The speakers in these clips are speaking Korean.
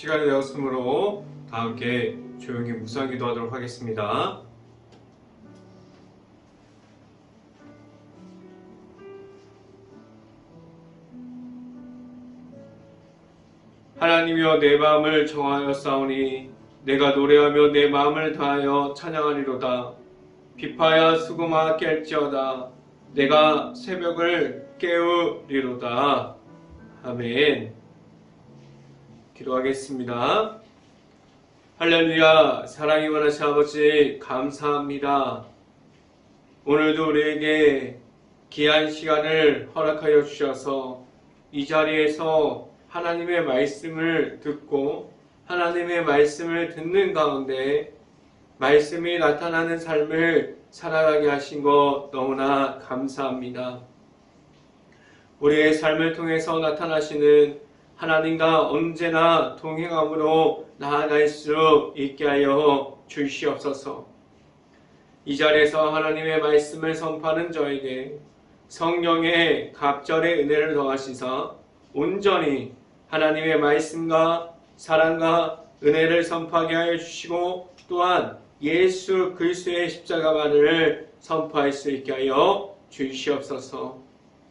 시간이 되었으므로 다 함께 조용히 묵상 기도하도록 하겠습니다. 하나님이여, 내 마음을 정하여 싸우니 내가 노래하며 내 마음을 다하여 찬양하리로다. 비파야 수금아 깰지어다. 내가 새벽을 깨우리로다. 아멘. 기도하겠습니다. 할렐루야. 사랑이 원하신 아버지, 감사합니다. 오늘도 우리에게 귀한 시간을 허락하여 주셔서 이 자리에서 하나님의 말씀을 듣고 하나님의 말씀을 듣는 가운데 말씀이 나타나는 삶을 살아가게 하신 것 너무나 감사합니다. 우리의 삶을 통해서 나타나시는 하나님과 언제나 동행함으로 나아갈 수 있게 하여 주시옵소서. 이 자리에서 하나님의 말씀을 선포하는 저에게 성령의 갑절의 은혜를 더하시사 온전히 하나님의 말씀과 사랑과 은혜를 선포하게 하여 주시고, 또한 예수 그리스도의 십자가만을 선포할 수 있게 하여 주시옵소서.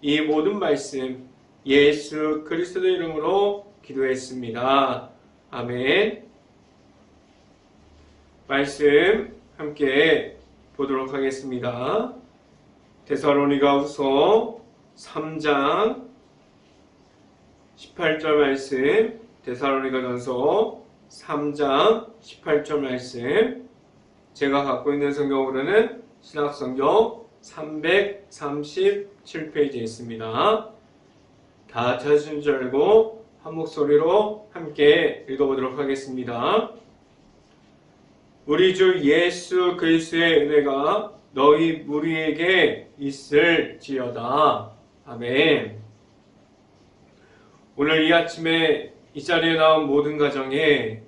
이 모든 말씀 예수 그리스도의 이름으로 기도했습니다. 아멘. 말씀 함께 보도록 하겠습니다. 데살로니가후서 3장 18절 말씀, 데살로니가전서 3장 18절 말씀, 제가 갖고 있는 성경으로는 신약성경 337페이지에 있습니다. 다 찾으신 줄 알고 한 목소리로 함께 읽어보도록 하겠습니다. 우리 주 예수 그리스도의 은혜가 너희 무리에게 있을지어다. 아멘. 오늘 이 아침에 이 자리에 나온 모든 가정에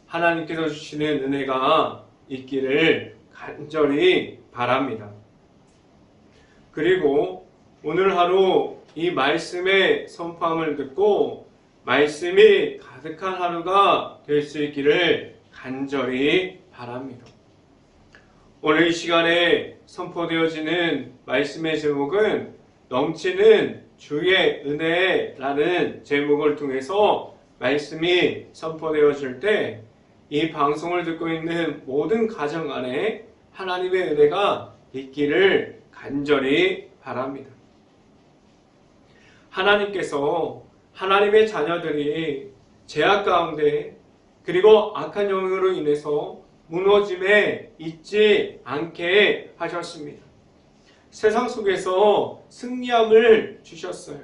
하나님께서 주시는 은혜가 있기를 간절히 바랍니다. 그리고 오늘 하루 이 말씀의 선포함을 듣고 말씀이 가득한 하루가 될 수 있기를 간절히 바랍니다. 오늘 이 시간에 선포되어지는 말씀의 제목은 넘치는 주의 은혜라는 제목을 통해서 말씀이 선포되어질 때 이 방송을 듣고 있는 모든 가정 안에 하나님의 은혜가 있기를 간절히 바랍니다. 하나님께서 하나님의 자녀들이 죄악 가운데 그리고 악한 영향으로 인해서 무너짐에 있지 않게 하셨습니다. 세상 속에서 승리함을 주셨어요.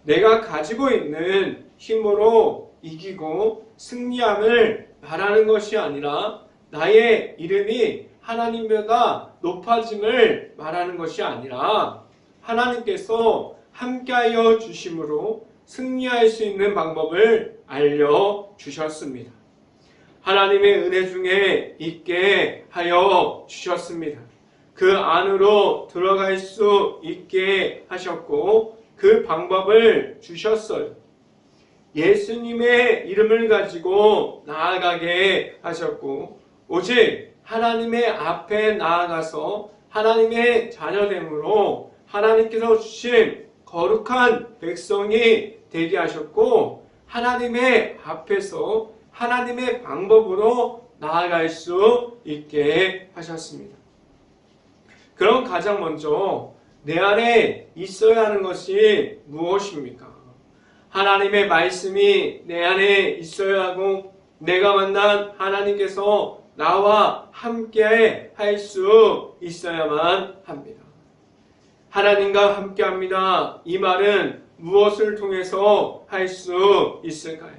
내가 가지고 있는 힘으로 이기고 승리함을 말하는 것이 아니라 나의 이름이 하나님보다 높아짐을 말하는 것이 아니라 하나님께서 함께하여 주심으로 승리할 수 있는 방법을 알려주셨습니다. 하나님의 은혜 중에 있게 하여 주셨습니다. 그 안으로 들어갈 수 있게 하셨고 그 방법을 주셨어요. 예수님의 이름을 가지고 나아가게 하셨고 오직 하나님의 앞에 나아가서 하나님의 자녀됨으로 하나님께서 주신 거룩한 백성이 되게 하셨고 하나님의 앞에서 하나님의 방법으로 나아갈 수 있게 하셨습니다. 그럼 가장 먼저 내 안에 있어야 하는 것이 무엇입니까? 하나님의 말씀이 내 안에 있어야 하고 내가 만난 하나님께서 나와 함께 할 수 있어야만 합니다. 하나님과 함께 합니다. 이 말은 무엇을 통해서 할 수 있을까요?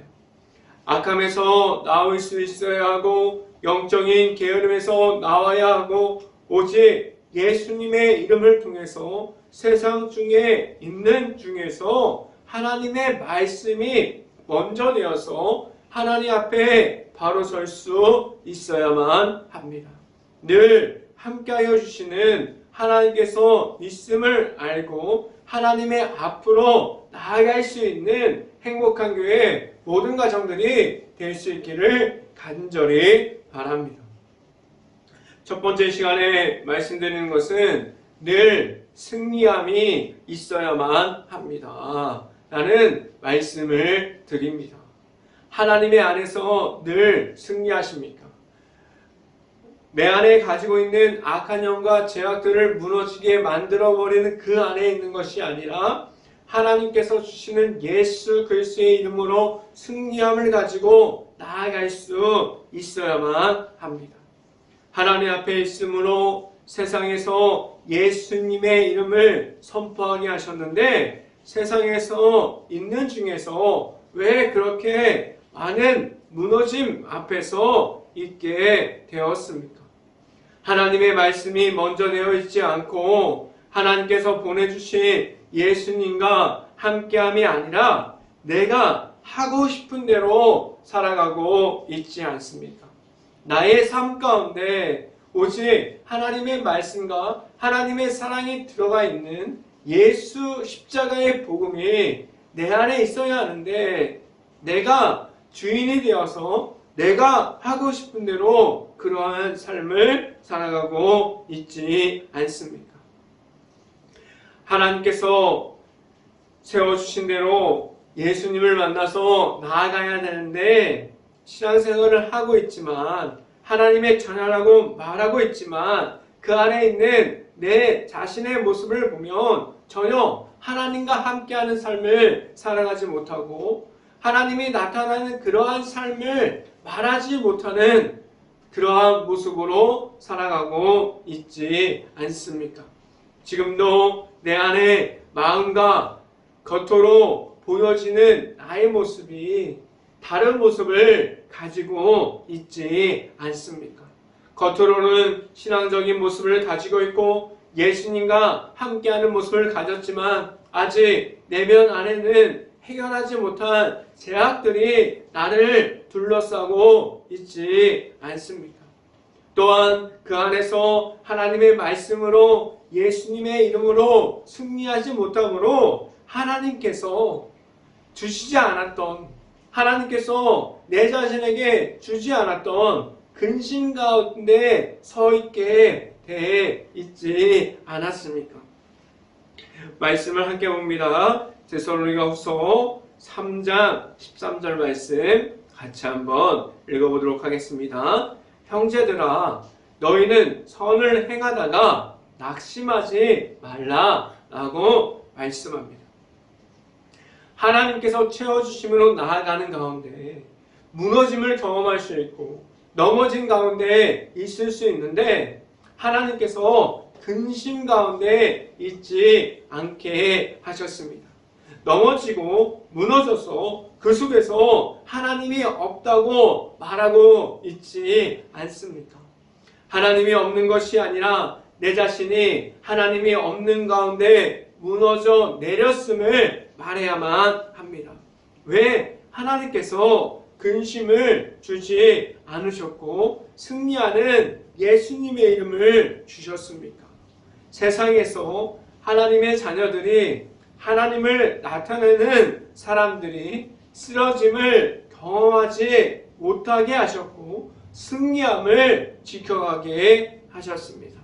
악함에서 나올 수 있어야 하고 영적인 게으름에서 나와야 하고 오직 예수님의 이름을 통해서 세상 중에 있는 중에서 하나님의 말씀이 먼저 되어서 하나님 앞에 바로 설 수 있어야만 합니다. 늘 함께하여 주시는 하나님께서 있음을 알고 하나님의 앞으로 나아갈 수 있는 행복한 교회 모든 가정들이 될 수 있기를 간절히 바랍니다. 첫 번째 시간에 말씀드리는 것은 늘 승리함이 있어야만 합니다. 라는 말씀을 드립니다. 하나님의 안에서 늘 승리하십니까? 내 안에 가지고 있는 악한 영과 죄악들을 무너지게 만들어버리는 그 안에 있는 것이 아니라 하나님께서 주시는 예수 그리스도의 이름으로 승리함을 가지고 나아갈 수 있어야만 합니다. 하나님 앞에 있으므로 세상에서 예수님의 이름을 선포하게 하셨는데 세상에서 있는 중에서 왜 그렇게 많은 무너짐 앞에서 있게 되었습니까? 하나님의 말씀이 먼저 되어 있지 않고 하나님께서 보내주신 예수님과 함께함이 아니라 내가 하고 싶은 대로 살아가고 있지 않습니까? 나의 삶 가운데 오직 하나님의 말씀과 하나님의 사랑이 들어가 있는 예수 십자가의 복음이 내 안에 있어야 하는데 내가 주인이 되어서 내가 하고 싶은 대로 그러한 삶을 살아가고 있지 않습니까? 하나님께서 세워주신 대로 예수님을 만나서 나아가야 되는데 신앙생활을 하고 있지만 하나님의 전하라고 말하고 있지만 그 안에 있는 내 자신의 모습을 보면 전혀 하나님과 함께하는 삶을 살아가지 못하고 하나님이 나타나는 그러한 삶을 말하지 못하는 그러한 모습으로 살아가고 있지 않습니까? 지금도 내 안에 마음과 겉으로 보여지는 나의 모습이 다른 모습을 가지고 있지 않습니까? 겉으로는 신앙적인 모습을 가지고 있고 예수님과 함께하는 모습을 가졌지만 아직 내면 안에는 해결하지 못한 죄악들이 나를 둘러싸고 있지 않습니까? 또한 그 안에서 하나님의 말씀으로 예수님의 이름으로 승리하지 못함으로 하나님께서 주시지 않았던 하나님께서 내 자신에게 주지 않았던 근심 가운데 서 있게 돼 있지 않았습니까? 말씀을 함께 봅니다. 데살로니가후서 3장 13절 말씀 같이 한번 읽어보도록 하겠습니다. 형제들아 너희는 선을 행하다가 낙심하지 말라라고 말씀합니다. 하나님께서 채워주심으로 나아가는 가운데 무너짐을 경험할 수 있고 넘어진 가운데 있을 수 있는데 하나님께서 근심 가운데 있지 않게 하셨습니다. 넘어지고 무너져서 그 속에서 하나님이 없다고 말하고 있지 않습니까? 하나님이 없는 것이 아니라 내 자신이 하나님이 없는 가운데 무너져 내렸음을 말해야만 합니다. 왜 하나님께서 근심을 주지 않으셨고 승리하는 예수님의 이름을 주셨습니까? 세상에서 하나님의 자녀들이 하나님을 나타내는 사람들이 쓰러짐을 경험하지 못하게 하셨고 승리함을 지켜가게 하셨습니다.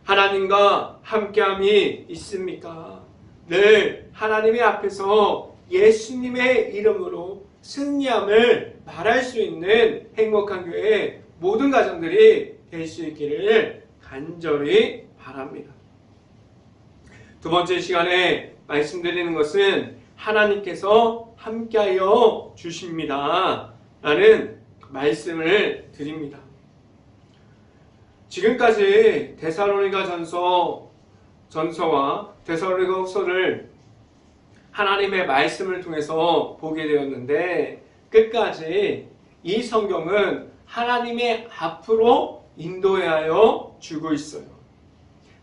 하나님과 함께함이 있습니까? 늘 하나님의 앞에서 예수님의 이름으로 승리함을 말할 수 있는 행복한 교회 모든 가정들이 될 수 있기를 간절히 바랍니다. 두 번째 시간에 말씀드리는 것은 하나님께서 함께하여 주십니다 라는 말씀을 드립니다. 지금까지 데살로니가 전서와 데살로니가 후서를 하나님의 말씀을 통해서 보게 되었는데 끝까지 이 성경은 하나님의 앞으로 인도하여 주고 있어요.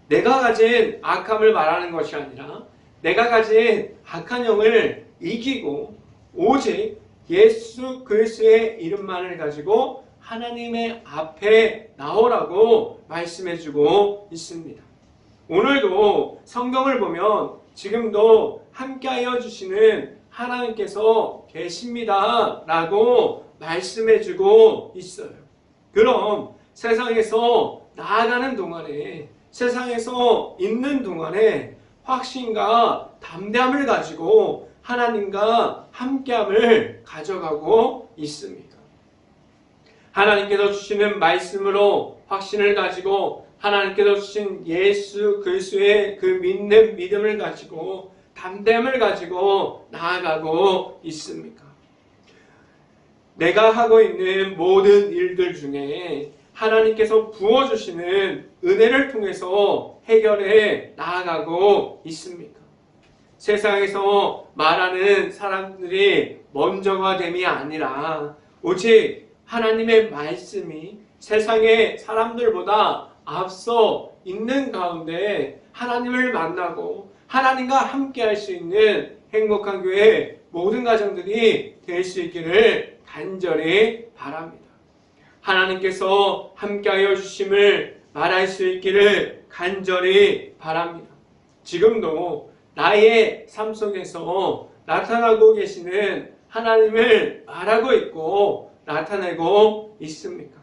내가 가진 악함을 말하는 것이 아니라 내가 가진 악한 영을 이기고 오직 예수 그리스도의 이름만을 가지고 하나님의 앞에 나오라고 말씀해주고 있습니다. 오늘도 성경을 보면 지금도 함께하여 주시는 하나님께서 계십니다 라고 말씀해주고 있어요. 그럼 세상에서 나아가는 동안에, 세상에서 있는 동안에 확신과 담대함을 가지고 하나님과 함께함을 가져가고 있습니까? 하나님께서 주시는 말씀으로 확신을 가지고 하나님께서 주신 예수 그리스도의 그 믿는 믿음을 가지고 담대함을 가지고 나아가고 있습니까? 내가 하고 있는 모든 일들 중에 하나님께서 부어주시는 은혜를 통해서 해결해 나아가고 있습니까? 세상에서 말하는 사람들이 먼저가 됨이 아니라 오직 하나님의 말씀이 세상의 사람들보다 앞서 있는 가운데 하나님을 만나고 하나님과 함께 할 수 있는 행복한 교회 모든 가정들이 될 수 있기를 간절히 바랍니다. 하나님께서 함께하여 주심을 말할 수 있기를 간절히 바랍니다. 지금도 나의 삶 속에서 나타나고 계시는 하나님을 말하고 있고 나타내고 있습니까?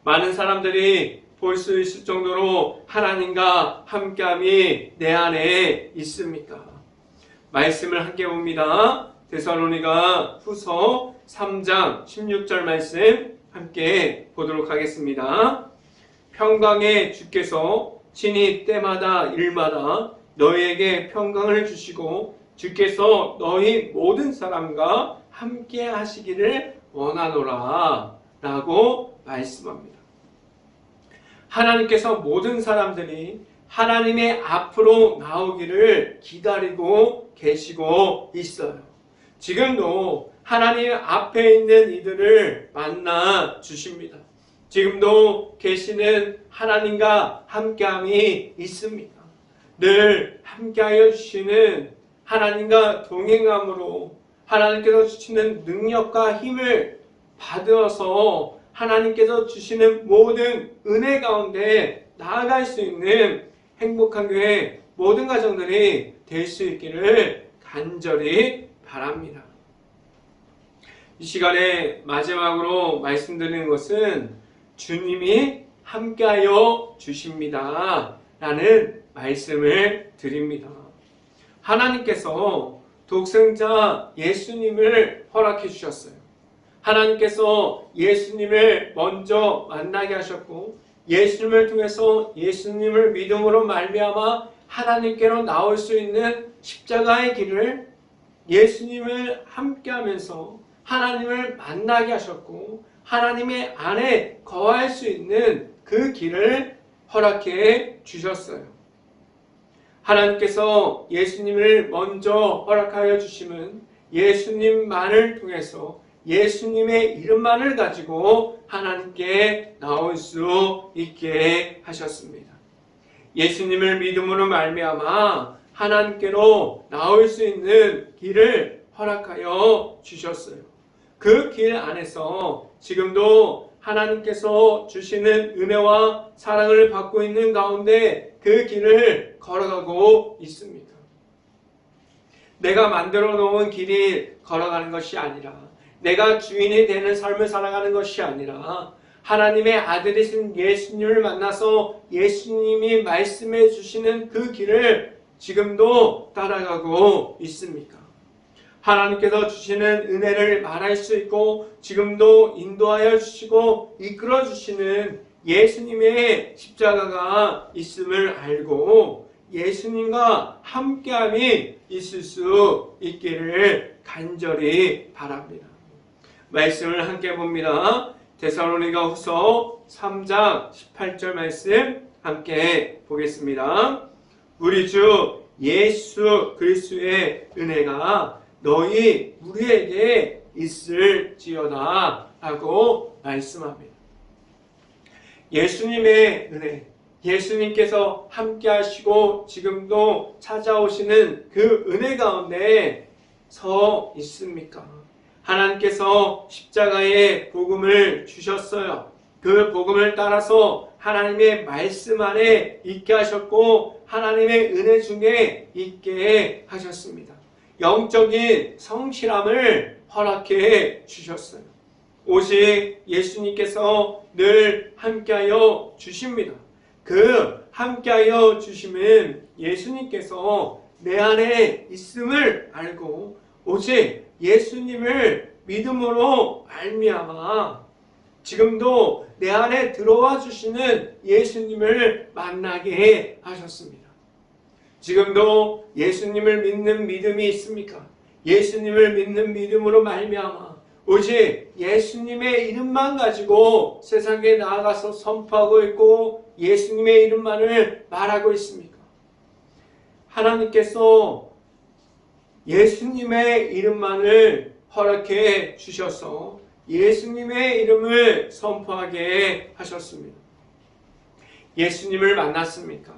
많은 사람들이 볼 수 있을 정도로 하나님과 함께함이 내 안에 있습니까? 말씀을 함께 봅니다. 데살로니가 후서 3장 16절 말씀 함께 보도록 하겠습니다. 평강의 주께서 친히 때마다 일마다 너희에게 평강을 주시고 주께서 너희 모든 사람과 함께 하시기를 원하노라 라고 말씀합니다. 하나님께서 모든 사람들이 하나님의 앞으로 나오기를 기다리고 계시고 있어요. 지금도 하나님 앞에 있는 이들을 만나 주십니다. 지금도 계시는 하나님과 함께함이 있습니다. 늘 함께하여 주시는 하나님과 동행함으로 하나님께서 주시는 능력과 힘을 받아서 하나님께서 주시는 모든 은혜 가운데 나아갈 수 있는 행복한 교회 모든 가정들이 될 수 있기를 간절히 바랍니다. 이 시간에 마지막으로 말씀드리는 것은 주님이 함께하여 주십니다 라는 말씀을 드립니다. 하나님께서 독생자 예수님을 허락해 주셨어요. 하나님께서 예수님을 먼저 만나게 하셨고 예수님을 통해서 예수님을 믿음으로 말미암아 하나님께로 나올 수 있는 십자가의 길을 예수님을 함께하면서 하나님을 만나게 하셨고 하나님의 안에 거할 수 있는 그 길을 허락해 주셨어요. 하나님께서 예수님을 먼저 허락하여 주심은 예수님만을 통해서 예수님의 이름만을 가지고 하나님께 나올 수 있게 하셨습니다. 예수님을 믿음으로 말미암아 하나님께로 나올 수 있는 길을 허락하여 주셨어요. 그 길 안에서 지금도 하나님께서 주시는 은혜와 사랑을 받고 있는 가운데 그 길을 걸어가고 있습니다. 내가 만들어 놓은 길이 걸어가는 것이 아니라 내가 주인이 되는 삶을 살아가는 것이 아니라 하나님의 아들이신 예수님을 만나서 예수님이 말씀해 주시는 그 길을 지금도 따라가고 있습니까? 하나님께서 주시는 은혜를 말할 수 있고 지금도 인도하여 주시고 이끌어 주시는 예수님의 십자가가 있음을 알고 예수님과 함께함이 있을 수 있기를 간절히 바랍니다. 말씀을 함께 봅니다. 데살로니가 후서 3장 18절 말씀 함께 보겠습니다. 우리 주 예수 그리스도의 은혜가 너희 우리에게 있을지어다 라고 말씀합니다. 예수님의 은혜, 예수님께서 함께 하시고 지금도 찾아오시는 그 은혜 가운데 서 있습니까? 하나님께서 십자가의 복음을 주셨어요. 그 복음을 따라서 하나님의 말씀 안에 있게 하셨고 하나님의 은혜 중에 있게 하셨습니다. 영적인 성실함을 허락해 주셨어요. 오직 예수님께서 늘 함께하여 주십니다. 그 함께하여 주심은 예수님께서 내 안에 있음을 알고 오직 예수님을 믿음으로 말미암아 지금도 내 안에 들어와 주시는 예수님을 만나게 하셨습니다. 지금도 예수님을 믿는 믿음이 있습니까? 예수님을 믿는 믿음으로 말미암아 오직 예수님의 이름만 가지고 세상에 나아가서 선포하고 있고 예수님의 이름만을 말하고 있습니까? 하나님께서 예수님의 이름만을 허락해 주셔서 예수님의 이름을 선포하게 하셨습니다. 예수님을 만났습니까?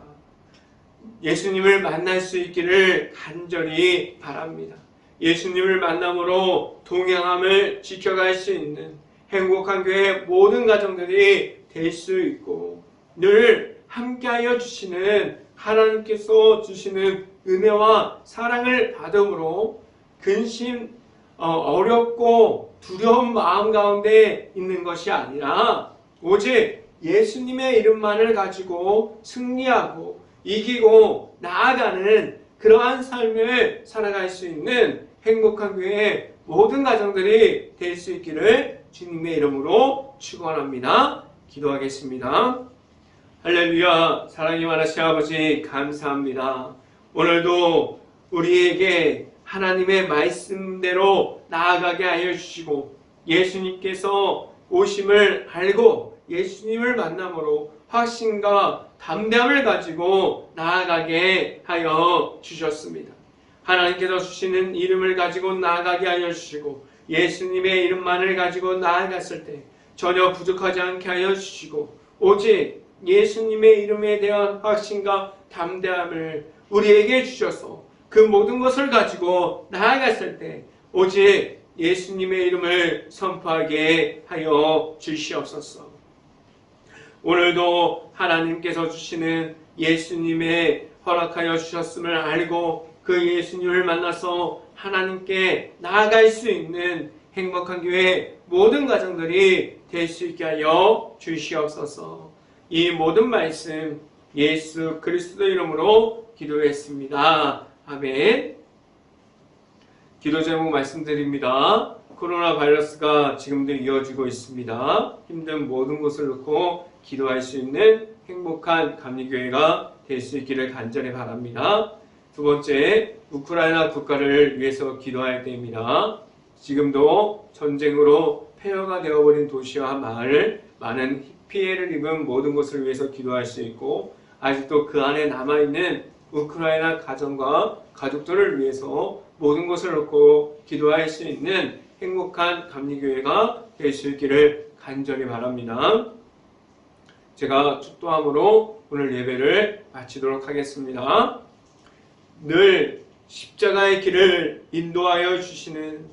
예수님을 만날 수 있기를 간절히 바랍니다. 예수님을 만남으로 동행함을 지켜갈 수 있는 행복한 교회 모든 가정들이 될 수 있고 늘 함께하여 주시는 하나님께서 주시는 은혜와 사랑을 받음으로 근심 어렵고 두려운 마음 가운데 있는 것이 아니라 오직 예수님의 이름만을 가지고 승리하고 이기고 나아가는 그러한 삶을 살아갈 수 있는 행복한 교회 모든 가정들이 될 수 있기를 주님의 이름으로 축원합니다. 기도하겠습니다. 할렐루야. 사랑이 많으신 아버지 감사합니다. 오늘도 우리에게 하나님의 말씀대로 나아가게 하여 주시고 예수님께서 오심을 알고 예수님을 만남으로 확신과 담대함을 가지고 나아가게 하여 주셨습니다. 하나님께서 주시는 이름을 가지고 나아가게 하여 주시고 예수님의 이름만을 가지고 나아갔을 때 전혀 부족하지 않게 하여 주시고 오직 예수님의 이름에 대한 확신과 담대함을 우리에게 주셔서 그 모든 것을 가지고 나아갔을 때 오직 예수님의 이름을 선포하게 하여 주시옵소서. 오늘도 하나님께서 주시는 예수님의 허락하여 주셨음을 알고 그 예수님을 만나서 하나님께 나아갈 수 있는 행복한 교회 모든 가정들이 될 수 있게 하여 주시옵소서. 이 모든 말씀 예수 그리스도 이름으로 기도했습니다. 아멘. 기도 제목 말씀드립니다. 코로나 바이러스가 지금도 이어지고 있습니다. 힘든 모든 것을 놓고 기도할 수 있는 행복한 감리교회가 될 수 있기를 간절히 바랍니다. 두 번째, 우크라이나 국가를 위해서 기도할 때입니다. 지금도 전쟁으로 폐허가 되어버린 도시와 마을, 많은 피해를 입은 모든 것을 위해서 기도할 수 있고 아직도 그 안에 남아있는 우크라이나 가정과 가족들을 위해서 모든 것을 놓고 기도할 수 있는 행복한 감리교회가 될 수 있기를 간절히 바랍니다. 제가 축도함으로 오늘 예배를 마치도록 하겠습니다. 늘 십자가의 길을 인도하여 주시는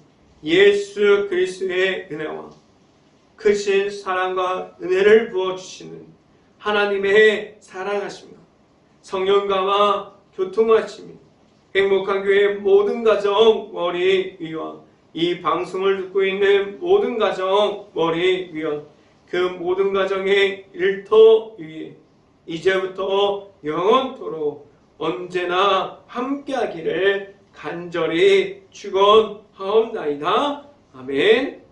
예수 그리스도의 은혜와 크신 사랑과 은혜를 부어주시는 하나님의 사랑하심과 성령감화 교통하심이 행복한 교회 모든 가정 머리 위와 이 방송을 듣고 있는 모든 가정 머리 위와 그 모든 가정의 일터 위에 이제부터 영원토록 언제나 함께하기를 간절히 축원하옵나이다. 아멘.